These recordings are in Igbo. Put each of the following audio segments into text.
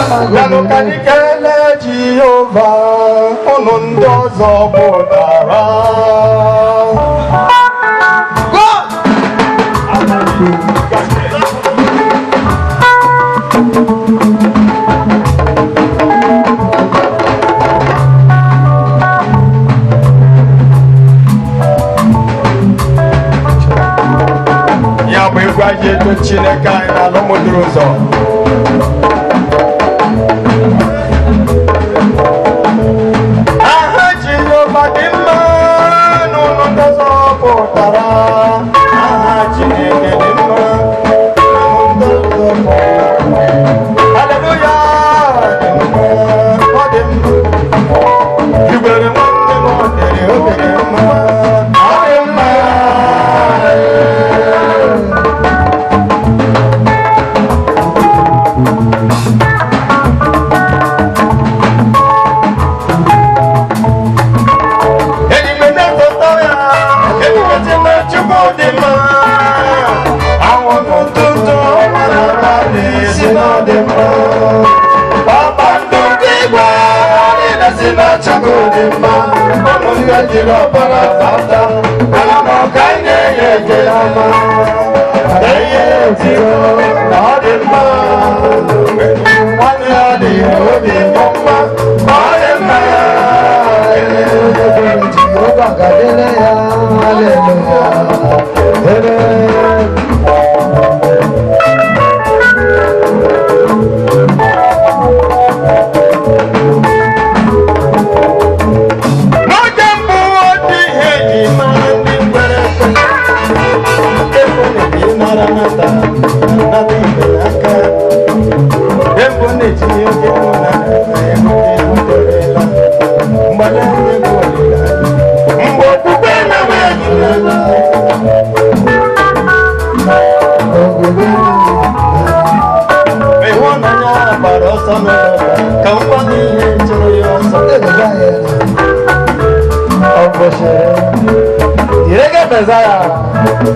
Yanụ ka anyị kelee Jehova, unu ndị ọzọ pụtara. Ya bụ egwu anyị eto Chineke anyị na ala mụdụrụ ụzọ. Aha Jehova dị mma n'ụlọ ndị ọzọ pụtara. Aha Chineke dị mma n'ụlọ ndị ọzọ pụtara. Haleluya dị mma, ọ dị mma. Igwere nwanne m ọ dịrị obere mma, ọ dị mma. Chagodima, Omunga Jiro Parafata, Alamo Kanye Yama, Aye Tiro, Nadima, one yadi, Obi Mama, Madema, Jehovah Gadilea, Hallelujah. Messiah,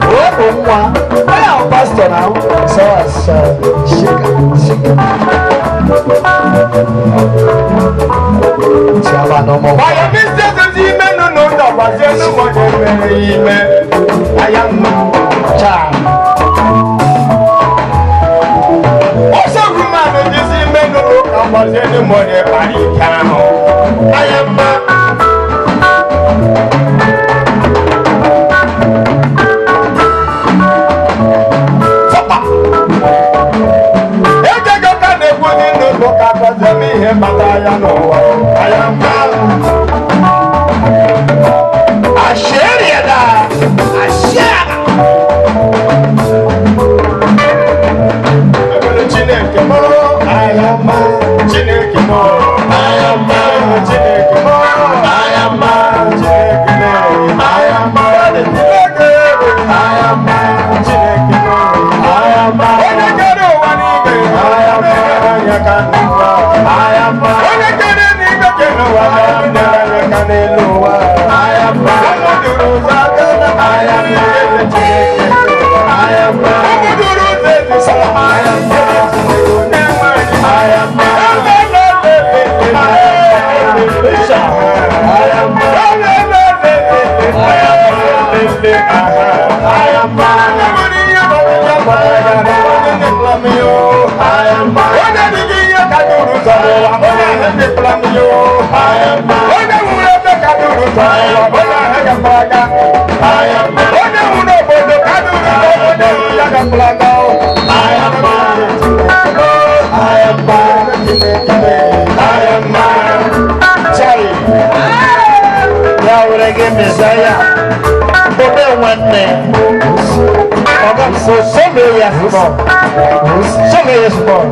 oh, I am pastor now, so as shake. No more. Why am I still no but you know what I am child. Also, woman, this is men who come was any money by camel. I am Bataya no, I am a share a share. I am Chinekimo, I am Chinekimo, I am Chinekimo, I am Chinekimo, I am Messiah, so many years ago,